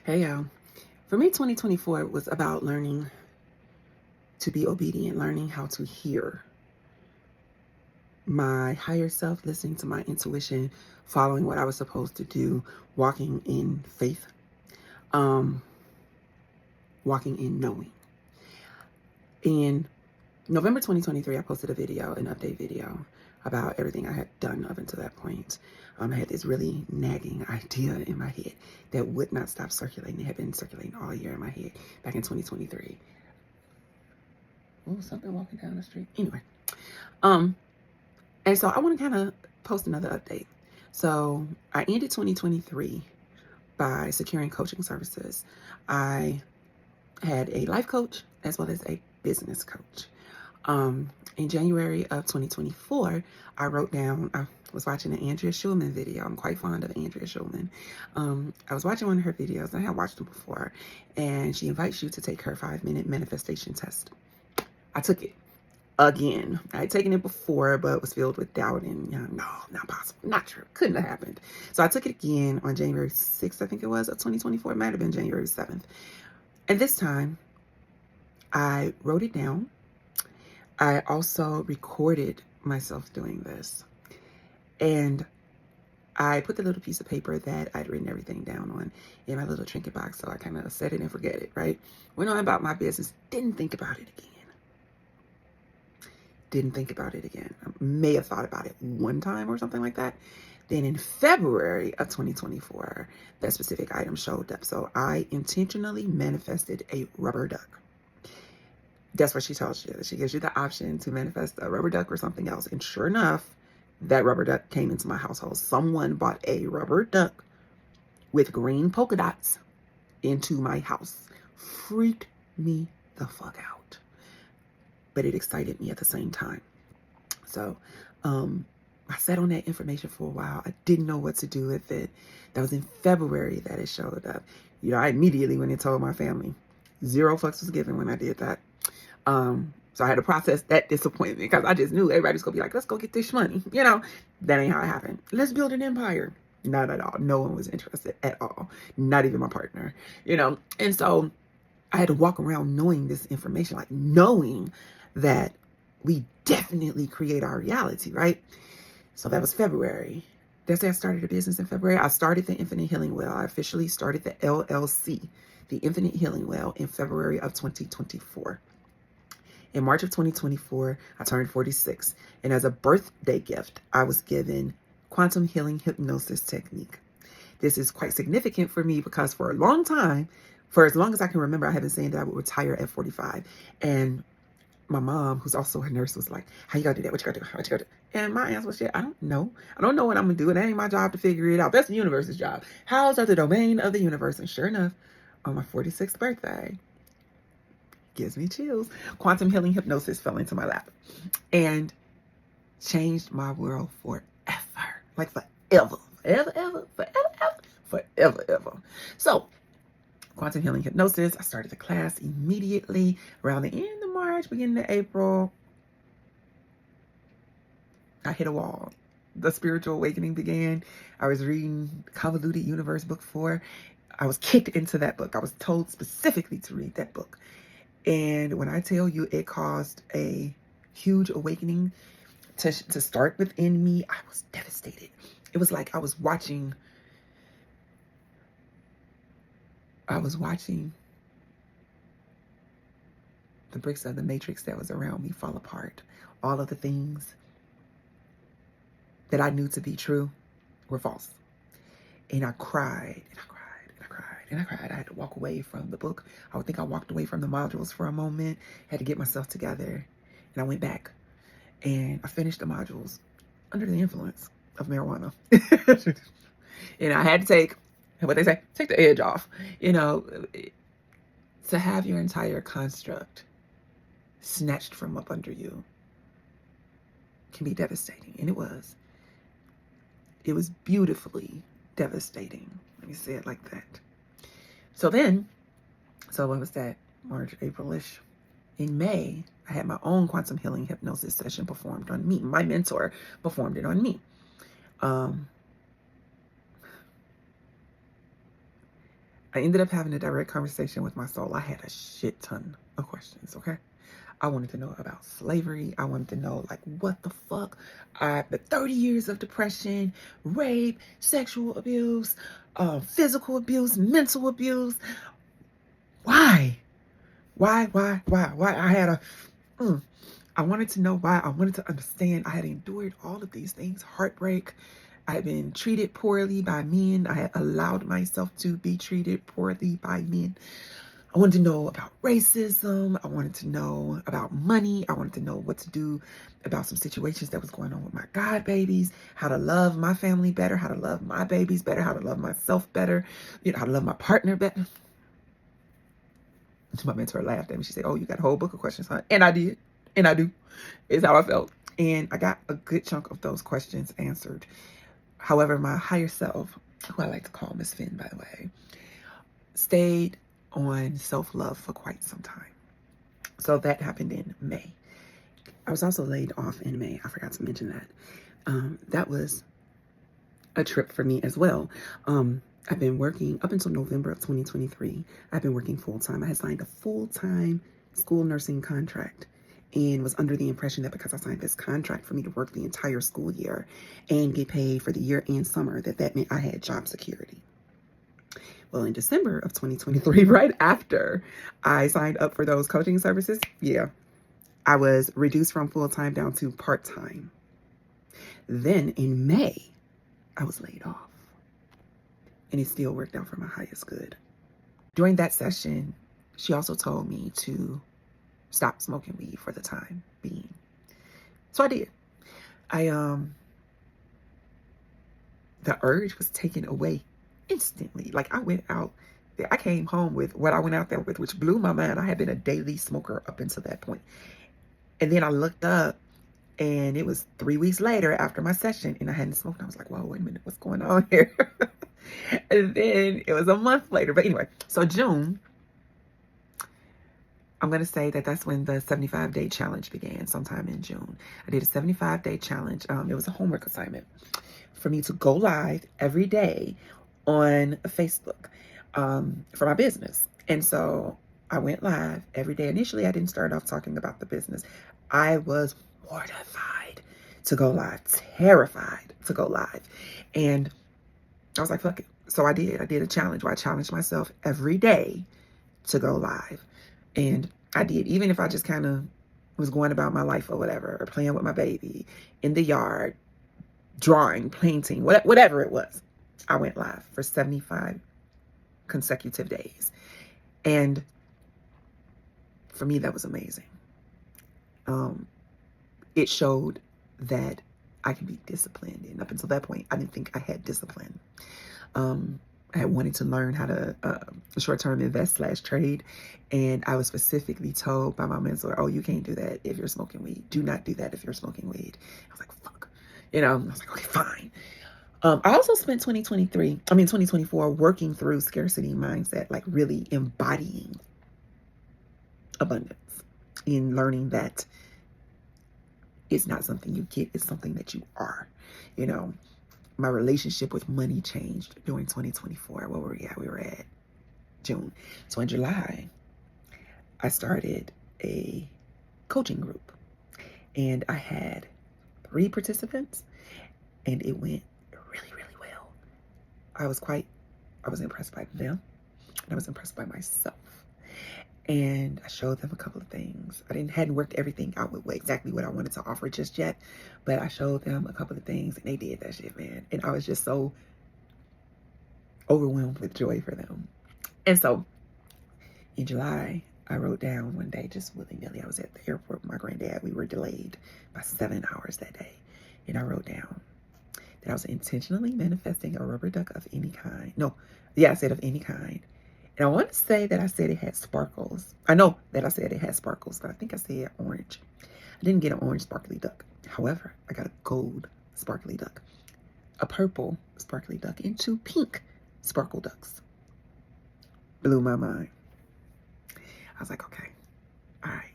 Hey y'all. For me, 2024 was about learning to be obedient, learning how to hear my higher self, listening to my intuition, following what I was supposed to do, walking in faith, um, walking in knowing. In November 2023, I posted a video, an update video about everything I had done up until that point. I had this really nagging idea in my head that would not stop circulating. It had been circulating all year in my head back in 2023. Oh, something walking down the street. Anyway, and so I want to kind of post another update. So I ended 2023 by securing coaching services. I had a life coach as well as a business coach. In January of 2024, I was watching an Andrea Schulman video. I'm quite fond of Andrea Schulman. I was watching one of her videos, and I had watched them before, and she invites you to take her 5-minute manifestation test. I took it again. I had taken it before, but was filled with doubt and, no, not possible, not true, couldn't have happened. So I took it again on January 6th, I think it was, of 2024. It might have been January 7th. And this time, I wrote it down. I also recorded myself doing this. And I put the little piece of paper that I'd written everything down on in my little trinket box. So I kind of set it and forget it, right? Went on about my business, didn't think about it again. Didn't think about it again. I may have thought about it one time or something like that. Then in February of 2024, that specific item showed up. So I intentionally manifested a rubber duck. That's what she tells you. She gives you the option to manifest a rubber duck or something else. And sure enough, that rubber duck came into my household. Someone bought a rubber duck with green polka dots into my house. Freaked me the fuck out. But it excited me at the same time. So I sat on that information for a while. I didn't know what to do with it. That was in February that it showed up. I immediately went and told my family. 0 fucks was given when I did that. So I had to process that disappointment because I just knew everybody's gonna be like, let's go get this money. That ain't how it happened. Let's build an empire. Not at all. No one was interested at all. Not even my partner, And so I had to walk around knowing this information, like knowing that we definitely create our reality, right? So that was February. That's I started a business in February. I started the Infinite Healing Well. I officially started the LLC, the Infinite Healing Well, in February of 2024. In March of 2024, I turned 46. And as a birthday gift, I was given quantum healing hypnosis technique. This is quite significant for me because for a long time, for as long as I can remember, I have been saying that I would retire at 45. And my mom, who's also a nurse, was like, how you gonna do that? What you gonna do? What you gonna do? And my answer was, shit, I don't know. I don't know what I'm gonna do. It ain't my job to figure it out. That's the universe's job. How's that the domain of the universe? And sure enough, on my 46th birthday, gives me chills, quantum healing hypnosis fell into my lap and changed my world forever. Like forever. Forever. So quantum healing hypnosis, I started the class immediately around the end of March, beginning of April. I hit a wall. The spiritual awakening began. I was reading Convoluted Universe book 4. I was kicked into that book. I was told specifically to read that book. And when I tell you it caused a huge awakening to start within me, I was devastated. It was like I was watching the bricks of the matrix that was around me fall apart. All of the things that I knew to be true were false. And I cried, and I cried, and I cried, and I cried. I had to walk away from the book. I would think I walked away from the modules for a moment, had to get myself together, and I went back. And I finished the modules under the influence of marijuana. And I had to take, what they say, take the edge off. To have your entire construct snatched from up under you can be devastating. And it was. It was beautifully devastating. Let me say it like that. So what was that? March, April-ish. In May, I had my own quantum healing hypnosis session performed on me. My mentor performed it on me. I ended up having a direct conversation with my soul. I had a shit ton of questions, okay? I wanted to know about slavery. I wanted to know, like, what the fuck? The 30 years of depression, rape, sexual abuse, physical abuse, mental abuse. Why? Why? I wanted to know why. I wanted to understand. I had endured all of these things, heartbreak. I had been treated poorly by men. I had allowed myself to be treated poorly by men. I wanted to know about racism. I wanted to know about money. I wanted to know what to do about some situations that was going on with my god babies, how to love my family better, how to love my babies better, how to love myself better, how to love my partner better. My mentor laughed at me. She said, "Oh, you got a whole book of questions, huh?" And I did. And I do. Is how I felt. And I got a good chunk of those questions answered. However, my higher self, who I like to call Miss Finn, by the way, stayed on self-love for quite some time. So that happened in May. I was also laid off in May. I forgot to mention that. That was a trip for me as well. I've been working up until November of 2023. I've been working full-time. I had signed a full-time school nursing contract and was under the impression that because I signed this contract for me to work the entire school year and get paid for the year and summer, that meant I had job security. Well, in December of 2023, right after I signed up for those coaching services, I was reduced from full-time down to part-time. Then in May, I was laid off. And it still worked out for my highest good. During that session, she also told me to stop smoking weed for the time being. So I did. The urge was taken away instantly. Like I went out there, I came home with what I went out there with, which blew my mind. I had been a daily smoker up until that point. And then I looked up and it was 3 weeks later after my session and I hadn't smoked. I was like, whoa, wait a minute, what's going on here? And then it was a month later. But anyway, so June, I'm going to say that that's when the 75-day challenge began, sometime in June. I did a 75-day challenge. It was a homework assignment for me to go live every day on Facebook for my business. And so I went live every day. Initially, I didn't start off talking about the business. I was mortified to go live, terrified to go live. And I was like, fuck it. So I did a challenge where I challenged myself every day to go live. And I did, even if I just kind of was going about my life or whatever, or playing with my baby in the yard, drawing, painting, whatever it was. I went live for 75 consecutive days. And for me, that was amazing. It showed that I can be disciplined. And up until that point, I didn't think I had discipline. I had wanted to learn how to short-term invest / trade. And I was specifically told by my mentor, oh, you can't do that if you're smoking weed. Do not do that if you're smoking weed. I was like, fuck. I was like, okay, fine. I also spent 2024 working through scarcity mindset, like really embodying abundance in learning that it's not something you get, it's something that you are. My relationship with money changed during 2024. Where were we at? We were at June. So in July, I started a coaching group and I had 3 participants and it went really, really well. I was impressed by them and I was impressed by myself. And I showed them a couple of things. I hadn't worked everything out with exactly what I wanted to offer just yet, but I showed them a couple of things and they did that shit, man. And I was just so overwhelmed with joy for them. And so in July, I wrote down one day, just willy-nilly, I was at the airport with my granddad. We were delayed by 7 hours that day. And I wrote down that I was intentionally manifesting a rubber duck of any kind. I said of any kind. And I want to say that I said it had sparkles. I know that I said it had sparkles, but I think I said orange. I didn't get an orange sparkly duck. However, I got a gold sparkly duck, a purple sparkly duck, and 2 pink sparkle ducks. Blew my mind. I was like, okay, all right.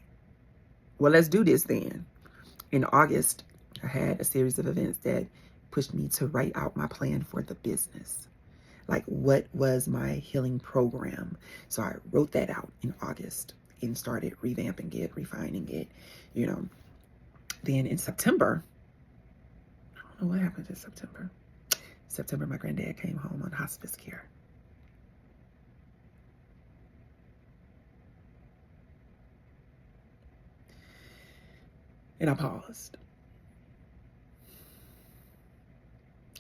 Well, let's do this then. In August, I had a series of events that pushed me to write out my plan for the business. Like, what was my healing program? So I wrote that out in August and started revamping it, refining it, you know. Then in September, I don't know what happened in September. September, my granddad came home on hospice care. And I paused.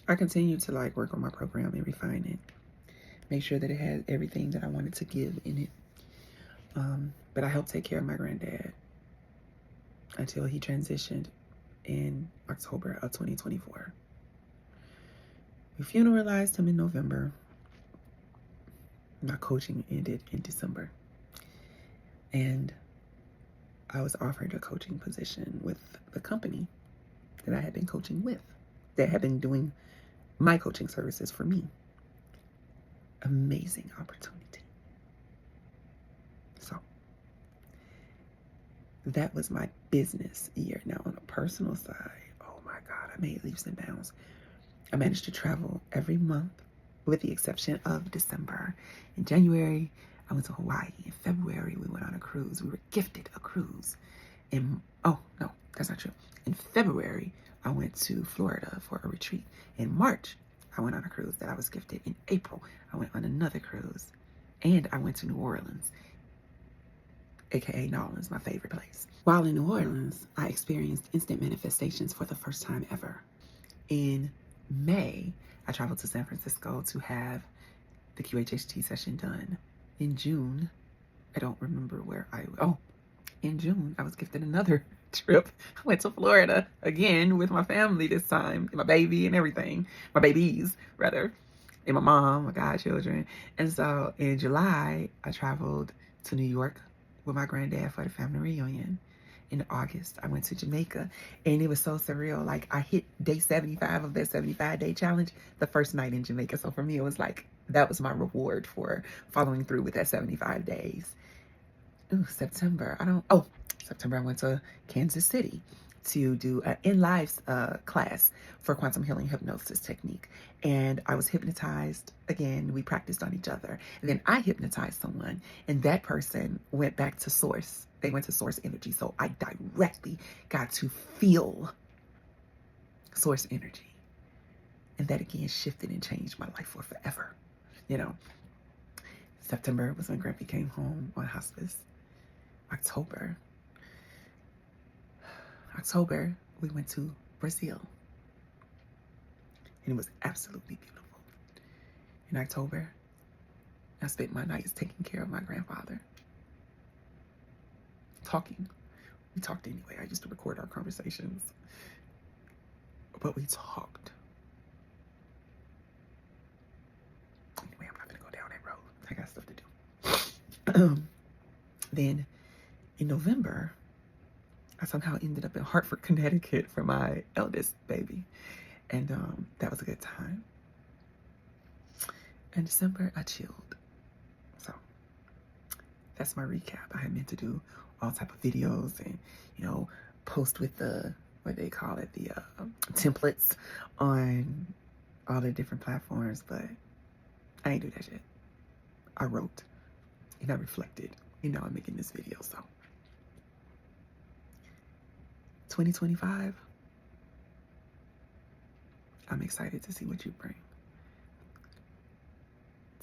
I continued to like work on my program and refine it. Make sure that it had everything that I wanted to give in it. But I helped take care of my granddad until he transitioned in October of 2024. We funeralized him in November. My coaching ended in December. And I was offered a coaching position with the company that I had been coaching with, that had been doing my coaching services for me. Amazing opportunity. So that was my business year. Now on a personal side, oh my God, I made leaps and bounds. I managed to travel every month with the exception of December. In January, I went to Hawaii. In February, we went on a cruise. We were gifted a cruise. Oh, no, that's not true. In February, I went to Florida for a retreat. In March, I went on a cruise that I was gifted. In April, I went on another cruise. And I went to New Orleans, aka New Orleans, my favorite place. While in New Orleans, I experienced instant manifestations for the first time ever. In May, I traveled to San Francisco to have the QHHT session done. In June, I don't remember where in June, I was gifted another trip. I went to Florida again with my family this time, my baby and everything, my babies rather, and my mom, my godchildren. And so in July, I traveled to New York with my granddad for the family reunion. In August, I went to Jamaica, and it was so surreal. Like, I hit day 75 of that 75-day challenge the first night in Jamaica. So for me, it was like, that was my reward for following through with that 75 days. September, I went to Kansas City to do an in-lives class for quantum healing hypnosis technique. And I was hypnotized. Again, we practiced on each other. And then I hypnotized someone, and that person went back to source. They went to source energy. So I directly got to feel source energy. And that again shifted and changed my life for forever. You know, September was when Grampy came home on hospice. October, we went to Brazil. And it was absolutely beautiful. In October, I spent my nights taking care of my grandfather. Talking. We talked anyway. I used to record our conversations. But we talked. Anyway, I'm not gonna go down that road. I got stuff to do. Then in November, I somehow ended up in Hartford, Connecticut for my eldest baby. And that was a good time. In December, I chilled. So that's my recap. I had meant to do all type of videos and, post with the, what they call it, the templates on all the different platforms, but I ain't do that shit. I wrote and I reflected, I'm making this video, so. 2025, I'm excited to see what you bring.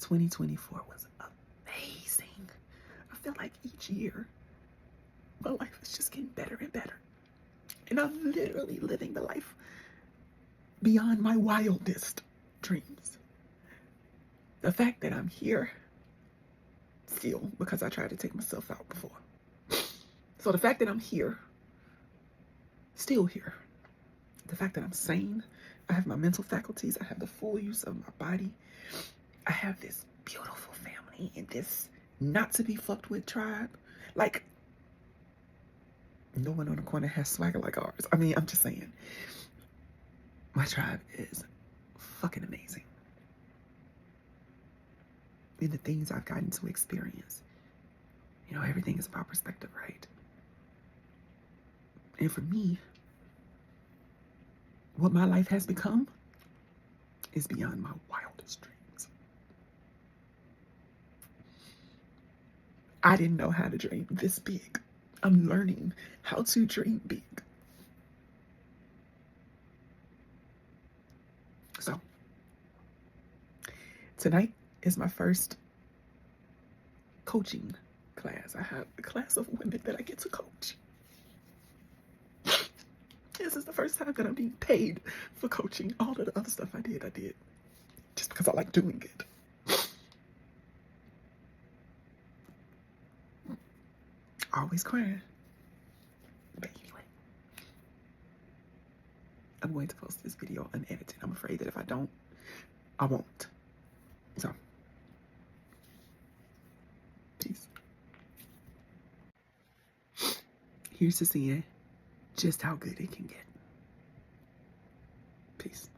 2024 was amazing. I feel like each year, my life is just getting better and better. And I'm literally living the life beyond my wildest dreams. The fact that I'm here still, because I tried to take myself out before. So the fact that I'm here, still here. The fact that I'm sane, I have my mental faculties, I have the full use of my body. I have this beautiful family and this not to be fucked with tribe. Like, no one on the corner has swagger like ours. I mean, I'm just saying. My tribe is fucking amazing. And the things I've gotten to experience. Everything is about perspective, right? And for me, what my life has become is beyond my wildest dreams. I didn't know how to dream this big. I'm learning how to dream big. So, tonight is my first coaching class. I have a class of women that I get to coach. This is the first time that I'm being paid for coaching. All of the other stuff I did just because I like doing it. Always crying. But anyway, I'm going to post this video unedited. I'm afraid that if I don't, I won't. So, peace. Here's to seeing just how good it can get. Peace.